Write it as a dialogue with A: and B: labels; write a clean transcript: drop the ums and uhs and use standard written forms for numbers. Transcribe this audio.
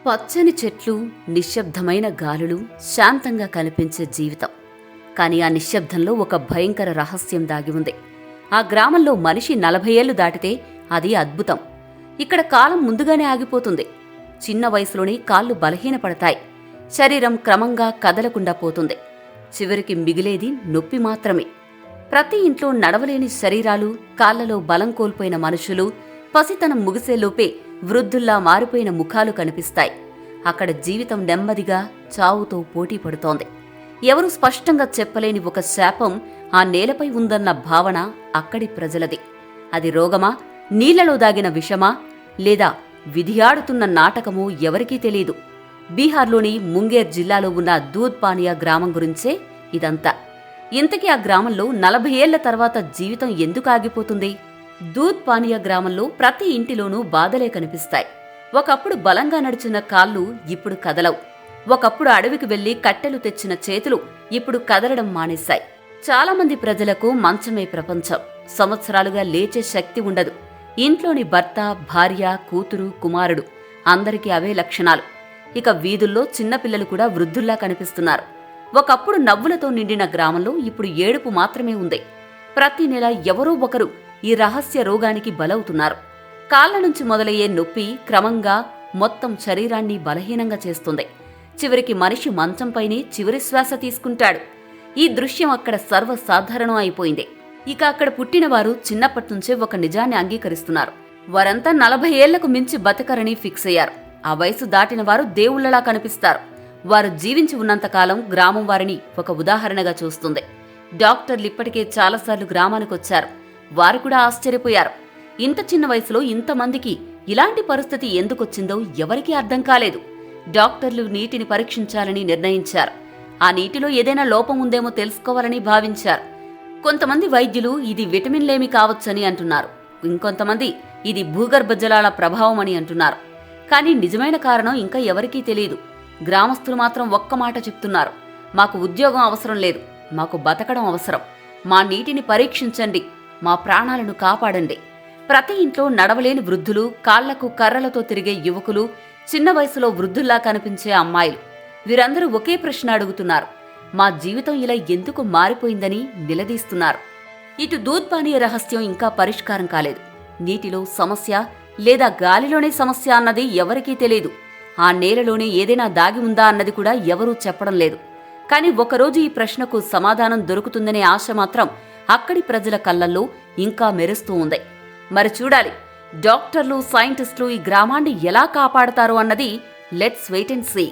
A: పచ్చని చెట్లు, నిశ్శబ్దమైన గాలులు, శాంతంగా కనిపించే జీవితం. కాని ఆ నిశ్శబ్దంలో ఒక భయంకర రహస్యం దాగి ఉంది. ఆ గ్రామంలో మనిషి 40 ఏళ్లు దాటితే అది అద్భుతం. ఇక్కడ కాలం ముందుగానే ఆగిపోతుంది. చిన్న వయసులోనే కాళ్ళు బలహీనపడతాయి. శరీరం క్రమంగా కదలకుండా పోతుంది. చివరికి మిగిలేది నొప్పి మాత్రమే. ప్రతి ఇంట్లో నడవలేని శరీరాలు, కాళ్లలో బలం కోల్పోయిన మనుషులు, పసితనం ముగిసేలోపే వృద్ధుల్లా మారిపోయిన ముఖాలు కనిపిస్తాయి. అక్కడ జీవితం నెమ్మదిగా చావుతో పోటీ పడుతోంది. ఎవరూ స్పష్టంగా చెప్పలేని ఒక శాపం ఆ నేలపై ఉందన్న భావన అక్కడి ప్రజలది. అది రోగమా, నీళ్లలో దాగిన విషమా, లేదా విధియాడుతున్న నాటకమో ఎవరికీ తెలీదు. బీహార్లోని ముంగేర్ జిల్లాలో ఉన్న దూద్ పానియా గ్రామం గురించే ఇదంతా. ఇంతకీ ఆ గ్రామంలో 40 ఏళ్ల తర్వాత జీవితం ఎందుకు ఆగిపోతుంది? దూద్ పానియా గ్రామంలో ప్రతి ఇంటిలోనూ బాధలే కనిపిస్తాయి. ఒకప్పుడు బలంగా నడిచిన కాళ్ళు ఇప్పుడు కదలవు. ఒకప్పుడు అడవికి వెళ్లి కట్టెలు తెచ్చిన చేతులు ఇప్పుడు కదలడం మానేశాయి. చాలామంది ప్రజలకు మంచమే ప్రపంచం. సంవత్సరాలుగా లేచే శక్తి ఉండదు. ఇంట్లోని భర్త, భార్య, కూతురు, కుమారుడు అందరికీ అవే లక్షణాలు. ఇక వీధుల్లో చిన్నపిల్లలు కూడా వృద్ధుల్లా కనిపిస్తున్నారు. ఒకప్పుడు నవ్వులతో నిండిన గ్రామంలో ఇప్పుడు ఏడుపు మాత్రమే ఉంది. ప్రతి నెల ఎవరో ఒకరు ఈ రహస్య రోగానికి బలవుతున్నారు. కాళ్ల నుంచి మొదలయ్యే నొప్పి క్రమంగా మొత్తం శరీరాన్ని బలహీనంగా చేస్తుంది. చివరికి మనిషి మంచంపైనే చివరి శ్వాస తీసుకుంటాడు. ఈ దృశ్యం అక్కడ సర్వసాధారణం అయిపోయింది. ఇక అక్కడ పుట్టినవారు చిన్నప్పటినుంచే ఒక నిజాన్ని అంగీకరిస్తున్నారు. వారంతా 40 ఏళ్లకు మించి బతకరని ఫిక్స్ అయ్యారు. ఆ వయసు దాటిన వారు దేవుళ్లలా కనిపిస్తారు. వారు జీవించి ఉన్నంతకాలం గ్రామం వారిని ఒక ఉదాహరణగా చూస్తుంది. డాక్టర్లు ఇప్పటికే చాలాసార్లు గ్రామానికొచ్చారు. వారు కూడా ఆశ్చర్యపోయారు. ఇంత చిన్న వయసులో ఇంతమందికి ఇలాంటి పరిస్థితి ఎందుకొచ్చిందో ఎవరికీ అర్థం కాలేదు. డాక్టర్లు నీటిని పరీక్షించాలని నిర్ణయించారు. ఆ నీటిలో ఏదైనా లోపం ఉందేమో తెలుసుకోవాలని భావించారు. కొంతమంది వైద్యులు ఇది విటమిన్లేమి కావచ్చని అంటున్నారు. ఇంకొంతమంది ఇది భూగర్భ జలాల ప్రభావం అని అంటున్నారు. కానీ నిజమైన కారణం ఇంకా ఎవరికీ తెలియదు. గ్రామస్తులు మాత్రం ఒక్క మాట చెప్తున్నారు: మాకు ఉద్యోగం అవసరం లేదు, మాకు బతకడం అవసరం. మా నీటిని పరీక్షించండి, మా ప్రాణాలను కాపాడండి. ప్రతి ఇంట్లో నడవలేని వృద్ధులు, కాళ్లకు కర్రలతో తిరిగే యువకులు, చిన్న వయసులో వృద్ధుల్లా కనిపించే అమ్మాయిలు, వీరందరూ ఒకే ప్రశ్న అడుగుతున్నారు: మా జీవితం ఇలా ఎందుకు మారిపోయిందని నిలదీస్తున్నారు. ఇటు దూద్ పానీయ రహస్యం ఇంకా పరిష్కారం కాలేదు. నీటిలో సమస్య లేదా గాలిలోనే సమస్య అన్నది ఎవరికీ తెలియదు. ఆ నేలలోనే ఏదైనా దాగి ఉందా అన్నది కూడా ఎవరూ చెప్పడం లేదు. కానీ ఒకరోజు ఈ ప్రశ్నకు సమాధానం దొరుకుతుందనే ఆశ మాత్రం అక్కడి ప్రజల కళ్లల్లో ఇంకా మెరుస్తూ ఉంది. మరి చూడాలి, డాక్టర్లు, సైంటిస్టులు ఈ గ్రామాన్ని ఎలా కాపాడతారు అన్నది. Let's wait and see.